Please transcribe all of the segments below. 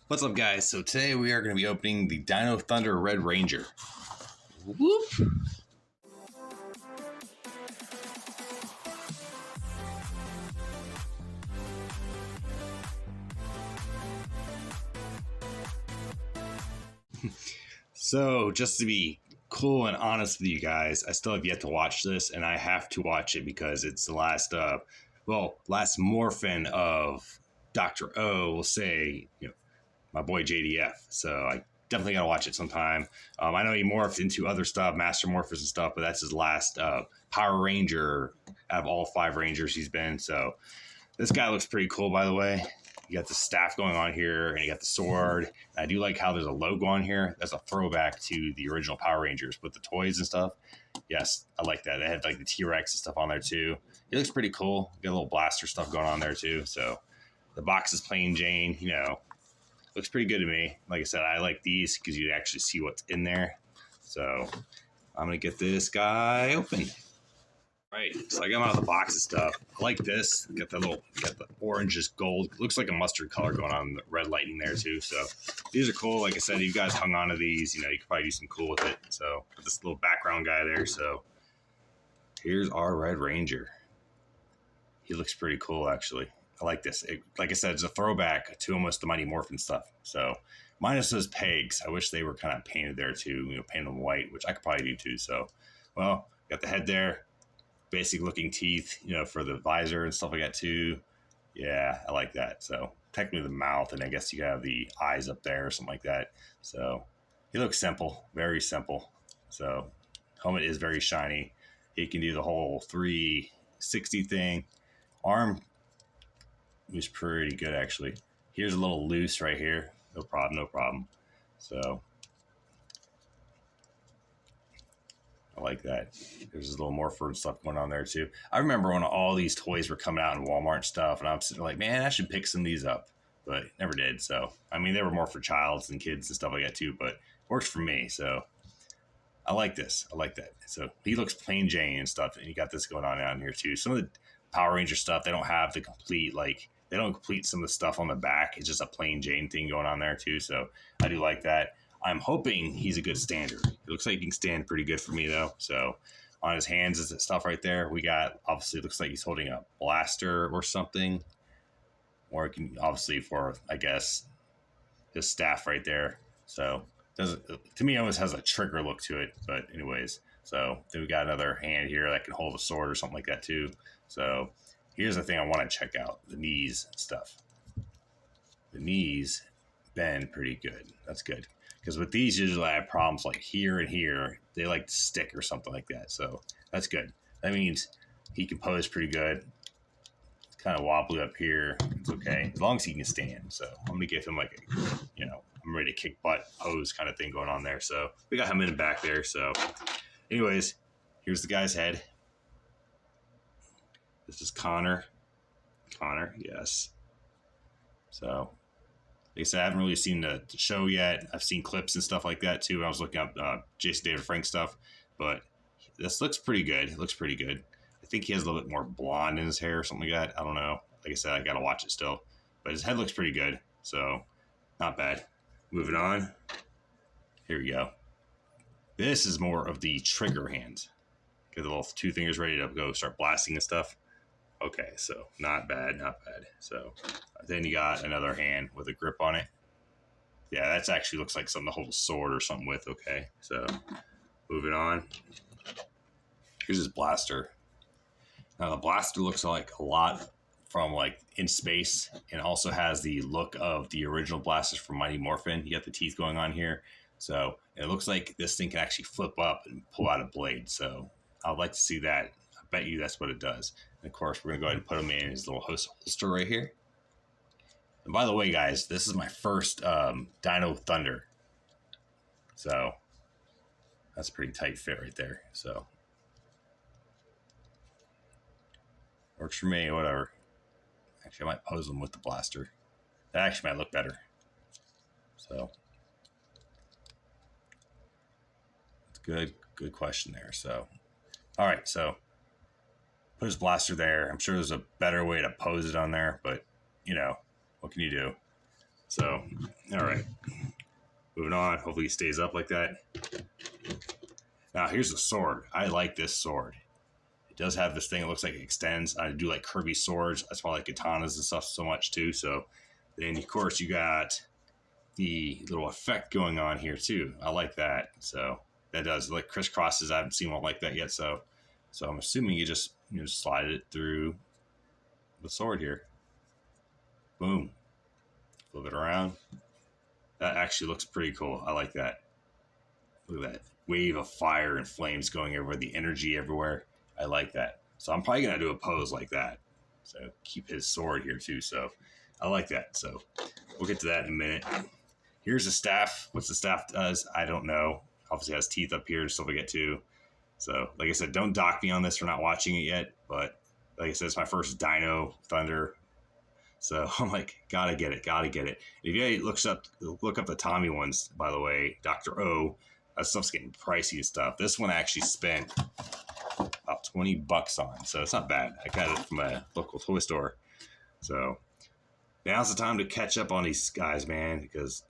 What's up, guys? So today we are going to be opening the Dino Thunder Red Ranger. Whoop! So just to be cool and honest with you guys, I still have yet to watch this, and I have to watch it because it's the last morphin of Dr. O, will say, my boy JDF. So I definitely got to watch it sometime. I know he morphed into other stuff, Master Morphers and stuff, but that's his last Power Ranger out of all 5 Rangers he's been. So this guy looks pretty cool, by the way. You got the staff going on here, and you got the sword. I do like how there's a logo on here. That's a throwback to the original Power Rangers with the toys and stuff. Yes, I like that. They had like the T-Rex and stuff on there too. It looks pretty cool. Got a little blaster stuff going on there too. So the box is plain Jane, looks pretty good to me. Like I said, I like these because you actually see what's in there. So I'm going to get this guy open. Right, so I got him out of the box and stuff. I like this. Got the orangish gold. Looks like a mustard color going on, the red lightning there too. So these are cool. Like I said, you guys hung on to these. You could probably do some cool with it. So this little background guy there. So here's our Red Ranger. He looks pretty cool, actually. I like this. Like I said, it's a throwback to almost the Mighty Morphin stuff. So minus those pegs. I wish they were kind of painted there too. Painted them white, which I could probably do too. So, well, got the head there. Basic looking teeth, for the visor and stuff like that too. Yeah, I like that. So technically the mouth, and I guess you have the eyes up there or something like that. So he looks simple, very simple. So helmet is very shiny. He can do the whole 360 thing. Arm was pretty good, actually. Here's a little loose right here. No problem. So I like that. There's a little Morpher and stuff going on there too. I remember when all these toys were coming out in Walmart and stuff, and I'm sitting like, man, I should pick some of these up, but never did. So, I mean, they were more for childs and kids and stuff like that too, but it works for me. So I like this. I like that. So he looks plain Jane and stuff, and you got this going on down here too. Some of the Power Ranger stuff, they don't have the complete, they don't complete some of the stuff on the back. It's just a plain Jane thing going on there too. So I do like that. I'm hoping he's a good stander. It looks like he can stand pretty good for me, though. So on his hands is that stuff right there. We got, obviously, it looks like he's holding a blaster or something. Or it can, obviously, for, I guess, his staff right there. So to me, it almost has a trigger look to it. But anyways, so then we got another hand here that can hold a sword or something like that, too. So here's the thing I want to check out. The knees and stuff. The knees bend pretty good. That's good. Because with these, usually I have problems like here and here. They like to stick or something like that. So that's good. That means he can pose pretty good. It's kind of wobbly up here. It's okay. As long as he can stand. So I'm going to give him like a, I'm ready to kick butt pose kind of thing going on there. So we got him in the back there. So anyways, here's the guy's head. This is Connor. Connor, yes. So like I said, I haven't really seen the show yet. I've seen clips and stuff like that too. I was looking up Jason David Frank stuff, but this looks pretty good. It looks pretty good. I think he has a little bit more blonde in his hair or something like that. I don't know. Like I said, I got to watch it still, but his head looks pretty good. So not bad. Moving on. Here we go. This is more of the trigger hands. Get the little 2 fingers ready to go start blasting and stuff. Okay, so not bad. So then you got another hand with a grip on it. Yeah, that's actually looks like something to hold a sword or something with. Okay, so moving on. Here's his blaster. Now the blaster looks like a lot from like in space, and also has the look of the original blasters from Mighty Morphin. You got the teeth going on here. So it looks like this thing can actually flip up and pull out a blade. So I'd like to see that. I bet you that's what it does. And of course, we're going to go ahead and put him in his little holster right here. And by the way, guys, this is my first Dino Thunder. So that's a pretty tight fit right there. So works for me, whatever. Actually, I might pose him with the blaster. That actually might look better. So it's good question there. So, all right, so put his blaster there. I'm sure there's a better way to pose it on there, but what can you do? So, all right. Moving on. Hopefully he stays up like that. Now, here's the sword. I like this sword. It does have this thing that looks like it extends. I do like curvy swords. That's why I like katanas and stuff so much too. So, then of course you got the little effect going on here too. I like that. So that does like crisscrosses. I haven't seen one like that yet. So I'm assuming you just slide it through the sword here. Boom. Flip it around. That actually looks pretty cool. I like that. Look at that wave of fire and flames going over, the energy everywhere. I like that. So I'm probably gonna do a pose like that. So keep his sword here too. So I like that. So we'll get to that in a minute. Here's the staff. What the staff does, I don't know. Obviously has teeth up here, stuff we get to. So like I said, don't dock me on this for not watching it yet. But like I said, it's my first Dino Thunder. So I'm like, gotta get it. If you look up the Tommy ones, by the way, Dr. O, that stuff's getting pricey and stuff. This one I actually spent about $20 on, so it's not bad. I got it from a local toy store. So now's the time to catch up on these guys, man, because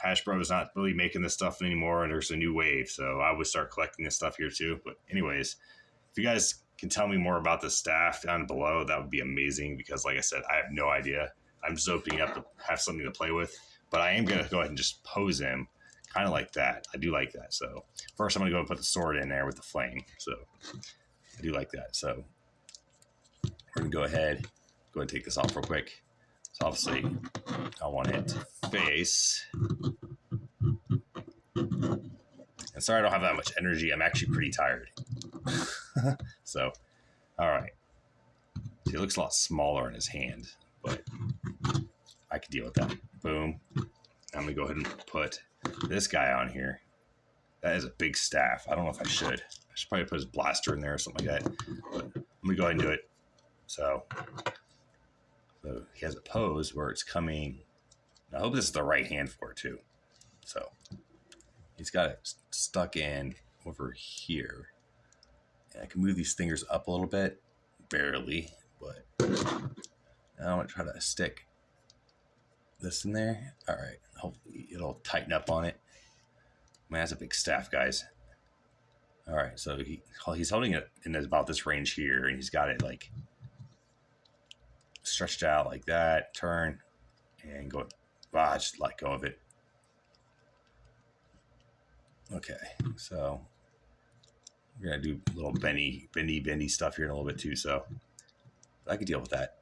Hasbro is not really making this stuff anymore, and there's a new wave. So I would start collecting this stuff here too. But anyways, if you guys can tell me more about the staff down below, that would be amazing, because like I said, I have no idea. I'm just opening up to have something to play with, but I am going to go ahead and just pose him kind of like that. I do like that. So first I'm going to go and put the sword in there with the flame. So I do like that. So we're going to go ahead and take this off real quick. So obviously I want it to face. And sorry I don't have that much energy. I'm actually pretty tired. So, all right. See, it looks a lot smaller in his hand, but I can deal with that. Boom. I'm going to go ahead and put this guy on here. That is a big staff. I don't know if I should. I should probably put his blaster in there or something like that. But I'm going to go ahead and do it. So he has a pose where it's coming. I hope this is the right hand for it too. So he's got it stuck in over here. And I can move these fingers up a little bit, barely, but now I'm going to try to stick this in there. All right, hopefully it'll tighten up on it. Man, that's a big staff, guys. All right, so he's holding it in about this range here, and he's got it like stretched out like that, turn, and go. Just let go of it. Okay, so we're gonna do a little bendy stuff here in a little bit too. So I can deal with that.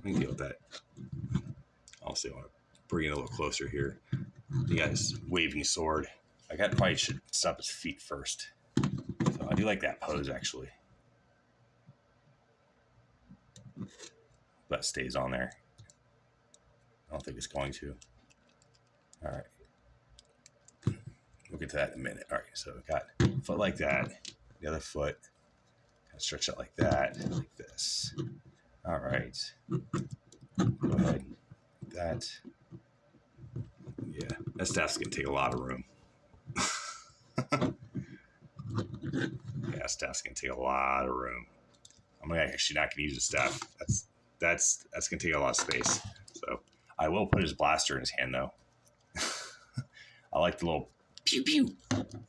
We can deal with that. Also, I want to bring it a little closer here. The guy's waving sword. I probably should stop his feet first. So I do like that pose actually. That stays on there. I don't think it's going to. All right. We'll get to that in a minute. All right, so we got foot like that. The other foot kind of stretch out like that, like this. All right. Go ahead. That. Yeah, that staff's going to take a lot of room. Yeah, staff's going to take a lot of room. I'm actually not going to use the staff. That's going to take a lot of space. So I will put his blaster in his hand, though. I like the little pew pew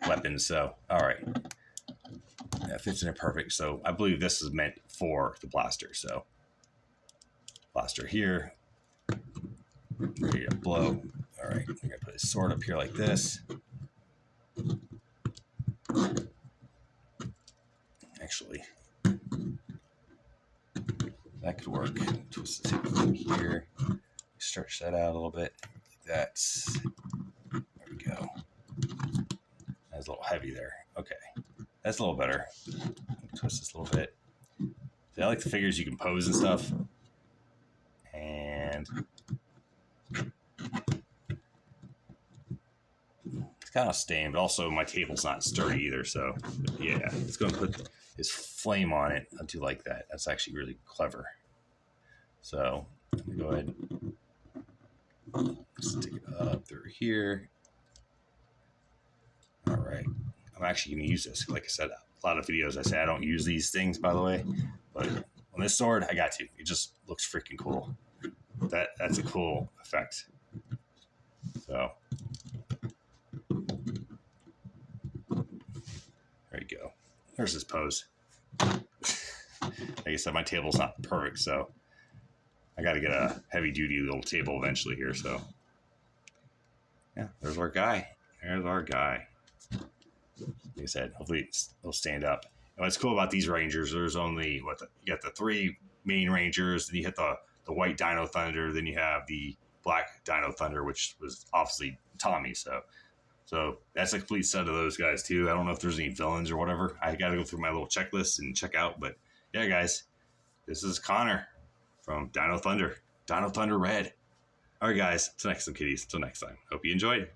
weapons. So all right, that fits in there perfect. So I believe this is meant for the blaster. So blaster here, ready to blow. All right, I'm gonna put his sword up here like this. Actually, that could work. Twist this thing here, stretch that out a little bit like that. There we go. That's a little heavy there. Okay, that's a little better. Twist this a little bit. See, I like the figures you can pose and stuff. And it's kind of stained, but also my table's not sturdy either. So yeah, it's going to put his flame on it. I do like that. That's actually really clever. So let me go ahead and stick it up through here. All right, I'm actually going to use this. Like I said, a lot of videos I say I don't use these things, by the way, but on this sword, I got to. It just looks freaking cool. that's a cool effect. So there you go. There's his pose. Like I said, my table's not perfect, so I got to get a heavy duty little table eventually here. So yeah, there's our guy. There's our guy. Like I said, hopefully it'll stand up. And what's cool about these Rangers, there's only you got the 3 main Rangers, then you hit the white Dino Thunder, then you have the black Dino Thunder, which was obviously Tommy. So that's a complete set of those guys too. I don't know if there's any villains or whatever. I got to go through my little checklist and check out. But yeah, guys, this is Connor from Dino Thunder Red. All right, guys, till next time, kitties. Till next time. Hope you enjoyed.